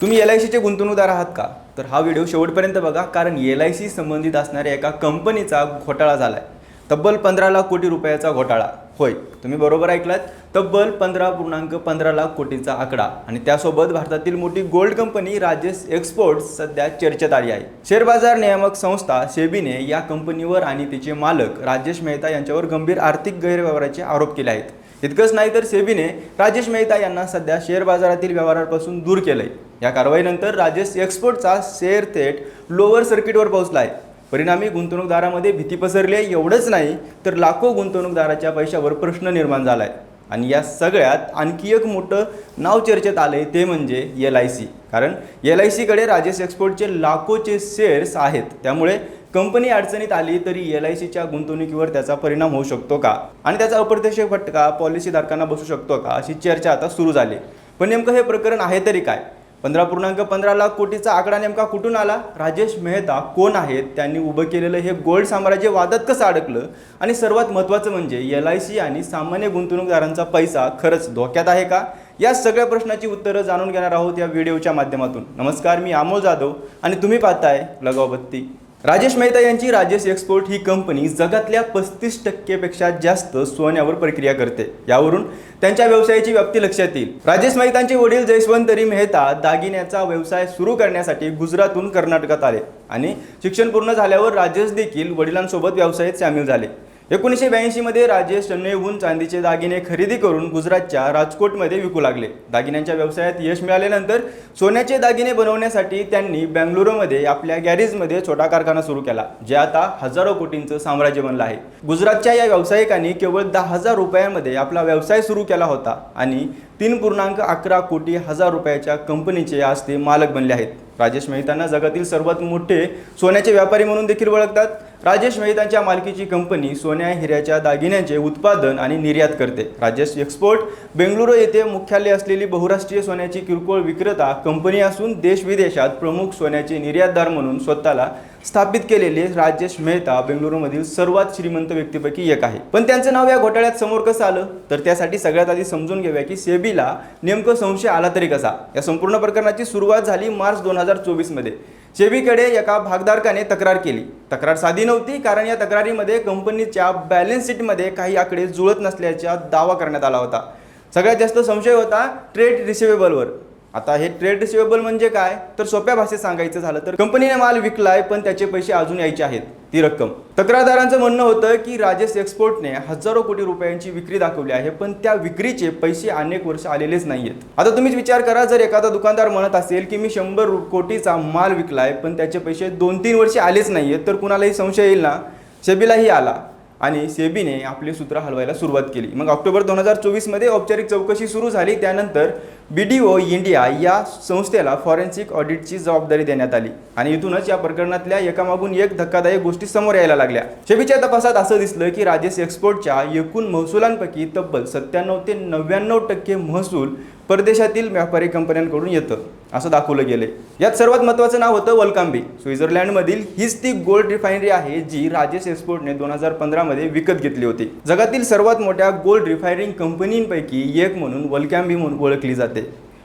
तुम्ही LICचे गुंतवणूकदार आहात का? तर हा व्हिडिओ शेवटपर्यंत बघा, कारण LIC संबंधित असणाऱ्या एका कंपनीचा घोटाळा झालाय. तब्बल 15 लाख कोटी रुपयाचा घोटाळा. होय, तुम्ही बरोबर ऐकलात. तब्बल 15.15 लाख कोटीचा आकडा. आणि त्यासोबत भारतातील मोठी गोल्ड कंपनी राजेश एक्सपोर्ट्स सध्या चर्चेत आली आहे. शेअर बाजार नियामक संस्था सेबीने या कंपनीवर आणि तिचे मालक राजेश मेहता यांच्यावर गंभीर आर्थिक गैरव्यवहाराचे आरोप केले आहेत. इतकंच नाही तर सेबीने राजेश मेहता यांना सध्या शेअर बाजारातील व्यवहारांपासून दूर केलंय. या कारवाईनंतर राजेश एक्सपोर्टचा शेअर थेट लोअर सर्किटवर पोहोचला आहे. परिणामी गुंतवणूकदारांमध्ये भीती पसरली आहे. एवढंच नाही तर लाखो गुंतवणूकदाराच्या पैशावर प्रश्न निर्माण झाला आहे. आणि या सगळ्यात आणखी एक मोठं नाव चर्चेत आलंय, ते म्हणजे LIC. कारण LICकडे राजेश एक्सपोर्टचे लाखोचे शेअर्स आहेत. त्यामुळे कंपनी अडचणीत आली तरी LICच्या गुंतवणुकीवर त्याचा परिणाम होऊ शकतो का, आणि त्याचा अप्रत्यक्ष फटका पॉलिसीधारकांना बसू शकतो का, अशी चर्चा आता सुरू झाली. पण नेमकं हे प्रकरण आहे तरी काय? 15.15 लाख कोटीचा आकडा नेमका कुठून आला? राजेश मेहता कोण आहेत? त्यांनी उभं केलेलं हे गोल्ड साम्राज्य वादात कसं अडकलं? आणि सर्वात महत्त्वाचं म्हणजे LIC आणि सामान्य गुंतवणूकदारांचा पैसा खरंच धोक्यात आहे का? या सगळ्या प्रश्नाची उत्तरं जाणून घेणार आहोत या व्हिडिओच्या माध्यमातून. नमस्कार, मी अमोल जाधव आणि तुम्ही पाहताय लगाव बत्ती. राजेश मेहता यांची राजेश एक्सपोर्ट ही कंपनी जगातल्या 35% पेक्षा जास्त सोन्यावर प्रक्रिया करते. यावरून त्यांच्या व्यवसायाची व्याप्ती लक्षात येईल. राजेश मेहतांचे वडील जयवंतरी मेहता दागिन्याचा व्यवसाय सुरू करण्यासाठी गुजरातहून कर्नाटकात आले आणि शिक्षण पूर्ण झाल्यावर राजेश देखील वडिलांसोबत व्यवसायात सामील झाले. 1982 मध्ये राजेश चेन्नईहून चांदीचे दागिने खरेदी करून गुजरातच्या राजकोटमध्ये विकू लागले. दागिन्यांच्या व्यवसायात यश मिळाल्यानंतर सोन्याचे दागिने बनवण्यासाठी त्यांनी बेंगळुरूमध्ये आपल्या गॅरेजमध्ये छोटा कारखाना सुरू केला, जे आता हजारो कोटींचं साम्राज्य बनलं आहे. गुजरातच्या या व्यावसायिकांनी केवळ 10,000 रुपयांमध्ये आपला व्यवसाय सुरू केला होता आणि 3.11 कोटी हजार रुपयाच्या कंपनीचे आज ते मालक बनले आहेत. राजेश मेहतांना जगातील सर्वात मोठे सोन्याचे व्यापारी म्हणून देखील ओळखतात. राजेश मेहतांच्या मालकीची कंपनी सोन्या हिऱ्याच्या दागिन्यांचे उत्पादन आणि निर्यात करते. राजेश एक्सपोर्ट बेंगळुरू येथे मुख्यालय असलेली बहुराष्ट्रीय सोन्याची किरकोळ विक्रेता कंपनी असून देश विदेशात प्रमुख सोन्याचे निर्यातदार म्हणून स्वतःला स्थापित केलेले राजेश मेहता बेंगळुरूमधील सर्वात श्रीमंत व्यक्तीपैकी एक आहे. पण त्यांचं नाव या घोटाळ्यात समोर कसं आलं? तर त्यासाठी सगळ्यात आधी समजून घेऊया की सेबीला नेमकं संशय आला तरी कसा. या संपूर्ण प्रकरणाची सुरुवात झाली मार्च 2024 मध्ये. सेबीकडे एका भागधारकाने तक्रार केली. तक्रार साधी नव्हती, कारण या तक्रारीमध्ये कंपनीच्या बॅलन्स शीटमध्ये काही आकडे जुळत नसल्याचा दावा करण्यात आला होता. सगळ्यात जास्त संशय होता ट्रेड रिसिवेबलवर. आता हे ट्रेड रिसिवेबल म्हणजे काय? तर सोप्या भाषेत सांगायचं झालं तर कंपनीने माल विकलाय पण त्याचे पैसे अजून यायचे आहेत, ती रक्कम. तक्रारदारांचं म्हणणं होतं की राजेश एक्सपोर्टने हजारो कोटी रुपयांची विक्री दाखवली आहे, पण त्या विक्रीचे पैसे अनेक वर्ष आलेलेच नाहीयेत. आता तुम्हीच विचार करा, जर एखादा दुकानदार म्हणत असेल की मी 100 कोटीचा माल विकलाय पण त्याचे पैसे 2-3 वर्ष आलेच नाहीयेत, तर कुणालाही संशय येईल ना? सेबीलाही आला आणि सेबीने आपली सूत्र हलवायला सुरुवात केली. मग ऑक्टोबर 2024 मध्ये औपचारिक चौकशी सुरू झाली. त्यानंतर BDO इंडिया या संस्थेला फॉरेन्सिक ऑडिटची जबाबदारी देण्यात आली आणि इथूनच या प्रकरणातल्या एकामागून एक धक्कादायक गोष्टी समोर यायला लागल्या. सेबीच्या तपासात असं दिसलं की राजेश एक्सपोर्टच्या एकूण महसुलांपैकी तब्बल 97 ते 99% महसूल परदेशातील व्यापारी कंपन्यांकडून येतं असं दाखवलं गेले. यात सर्वात महत्त्वाचं नाव होतं वल्कांबी. स्वित्झर्लंडमधील हीच ती गोल्ड रिफायनरी आहे जी राजेश एक्सपोर्टने 2015 मध्ये विकत घेतली होती. जगातील सर्वात मोठ्या गोल्ड रिफायनिंग कंपनींपैकी एक म्हणून वल्कांबी म्हणून ओळखली जाते.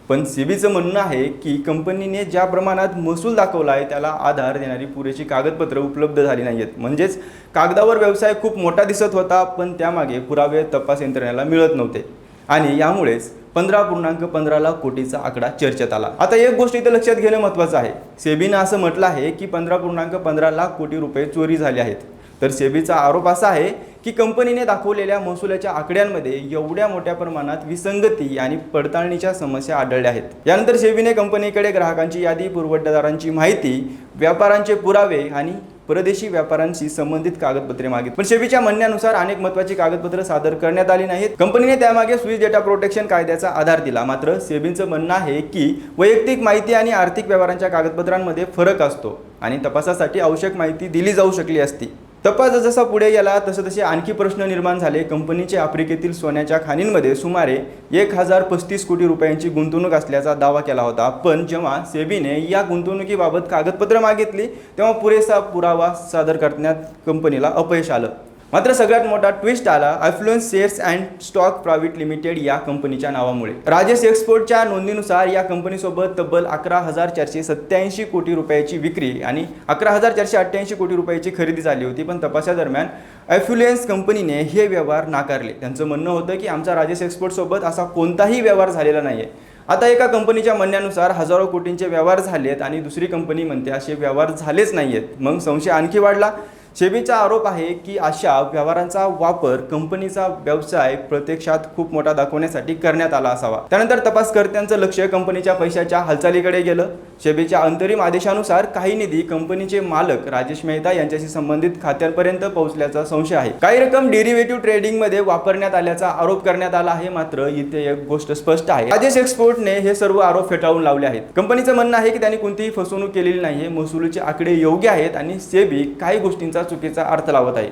पण सेबीचं म्हणणं आहे की कंपनीने ज्या प्रमाणात महसूल दाखवला आहे त्याला आधार देणारी पुरेशी कागदपत्र उपलब्ध झाली नाहीयेत. म्हणजेच कागदावर व्यवसाय खूप मोठा दिसत होता, पण त्यामागे पुरावे तपास यंत्रणेला मिळत नव्हते आणि यामुळेच 15.15 लाख कोटीचा आकडा चर्चेत आला. आता एक गोष्ट इथं लक्षात घेणं महत्त्वाचं आहे. सेबीनं असं म्हटलं आहे की 15.15 लाख कोटी रुपये चोरी झाले आहेत. तर सेबीचा आरोप असा आहे की कंपनीने दाखवलेल्या महसुलाच्या आकड्यांमध्ये एवढ्या मोठ्या प्रमाणात विसंगती आणि पडताळणीच्या समस्या आढळल्या आहेत. यानंतर सेबीने कंपनीकडे ग्राहकांची यादी, पुरवठादारांची माहिती, व्यापारांचे पुरावे आणि परदेशी व्यापाऱ्यांशी संबंधित कागदपत्रे मागितली. पण सेबीच्या म्हणण्यानुसार अनेक महत्त्वाची कागदपत्र सादर करण्यात आली नाहीत. कंपनीने त्यामागे स्विस डेटा प्रोटेक्शन कायद्याचा आधार दिला. मात्र सेबीचं म्हणणं आहे की वैयक्तिक माहिती आणि आर्थिक व्यवहारांच्या कागदपत्रांमध्ये फरक असतो आणि तपासासाठी आवश्यक माहिती दिली जाऊ शकली असती. तपास जसा पुढे गेला तसे आणखी प्रश्न निर्माण झाले. कंपनीचे आफ्रिकेतील सोन्याच्या खाणींमध्ये सुमारे 1035 कोटी रुपयांची गुंतवणूक असल्याचा दावा केला होता. पण जेव्हा सेबीने या गुंतवणुकीबाबत कागदपत्र मागितली तेव्हा पुरेसा पुरावा सादर करण्यात कंपनीला अपयश आलं. मात्र सगळ्यात मोठा ट्विस्ट आला Affluence shares and stock private limited या कंपनीच्या नावामुळे। राजेश एक्सपोर्टच्या नोंदीनुसार या कंपनीसोबत तब्बल 11,487 कोटी रुपयाची विक्री आणि 11,488 कोटी रुपयाची खरेदी झाली होती, पण तपासादरम्यान अफ्लुएन्स कंपनीने हे व्यवहार नाकारले। त्यांचं म्हणणं होतं की आमचा राजेश एक्सपोर्टसोबत असा कोणताही व्यवहार झालेला नाहीये। आता एका कंपनीच्या म्हणण्यानुसार हजारो कोटींचे व्यवहार झालेत आणि दुसरी कंपनी म्हणते असे व्यवहार झालेच नाहीयेत। मग संशय आणखी वाढला। सेबीचा आरोप आहे की अशा व्यवहारांचा वापर कंपनीचा व्यवसाय प्रत्यक्षात खूप मोठा दाखवण्यासाठी करण्यात आला असावा। त्यानंतर तपासकर्त्यांचं लक्ष कंपनीच्या पैशाच्या हालचालीकडे गेलं। सेबीच्या अंतरिम आदेशानुसार काही निधी कंपनीचे मालक राजेश मेहता यांच्याशी संबंधित खात्यांपर्यंत पोहोचल्याचा संशय आहे। काही रक्कम डेरिव्हेटिव्ह ट्रेडिंगमध्ये वापरण्यात आल्याचा आरोप करण्यात आला आहे। मात्र इथे एक गोष्ट स्पष्ट आहे, राजेश एक्सपोर्टने हे सर्व आरोप फेटाळून लावले आहेत। कंपनीचं म्हणणं आहे की त्यांनी कोणतीही फसवणूक केलेली नाहीये, महसुलीचे आकडे योग्य आहेत आणि सेबी काही गोष्टींचा चुकीचा अर्थ लावत आहे।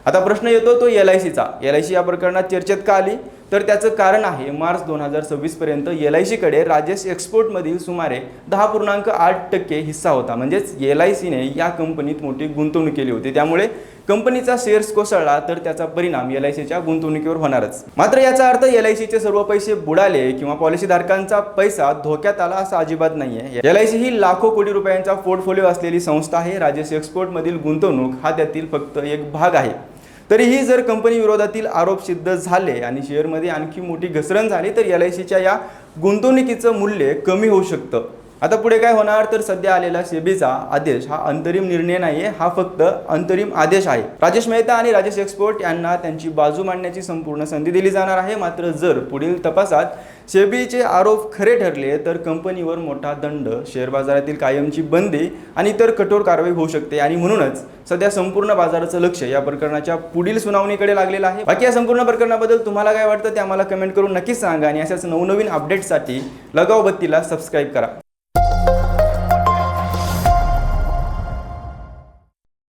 आता प्रश्न येतो तो LICचा। LIC या प्रकरणात चर्चेत का आली, तर त्याचं कारण आहे मार्च 2026 पर्यंत LICकडे राजेश एक्सपोर्टमधील सुमारे 10.8% हिस्सा होता। म्हणजेच LICने या कंपनीत मोठी गुंतवणूक केली होती, त्यामुळे कंपनीचा शेअर्स कोसळला तर त्याचा परिणाम LICच्या गुंतवणुकीवर होणारच। मात्र याचा अर्थ LICचे सर्व पैसे बुडाले किंवा पॉलिसीधारकांचा पैसा धोक्यात आला असं अजिबात नाहीये। LIC ही लाखो कोटी रुपयांचा पोर्टफोलिओ असलेली संस्था आहे। राजेश एक्सपोर्टमधील गुंतवणूक हा त्यातील फक्त एक भाग आहे। तरीही जर कंपनी विरोधातील आरोप सिद्ध झाले आणि शेअरमध्ये आणखी मोठी घसरण झाली तर LICच्या या गुंतवणुकीचं मूल्य कमी होऊ शकतं। आता पुढे काय होणार, तर सध्या आलेला सेबीचा आदेश हा अंतरिम निर्णय नाहीये, हा फक्त अंतरिम आदेश आहे। राजेश मेहता आणि राजेश एक्सपोर्ट यांना त्यांची बाजू मांडण्याची संपूर्ण संधी दिली जाणार आहे। मात्र जर पुढील तपासात सेबीचे आरोप खरे ठरले तर कंपनीवर मोठा दंड, शेअर बाजारातील कायमची बंदी आणि इतर कठोर कारवाई होऊ शकते आणि म्हणूनच सध्या संपूर्ण बाजाराचं लक्ष या प्रकरणाच्या पुढील सुनावणीकडे लागलेलं आहे। बाकी या संपूर्ण प्रकरणाबद्दल तुम्हाला काय वाटतं ते आम्हाला कमेंट करून नक्कीच सांगा आणि अशाच नवनवीन अपडेट्ससाठी लगाव बत्तीला सबस्क्राईब करा।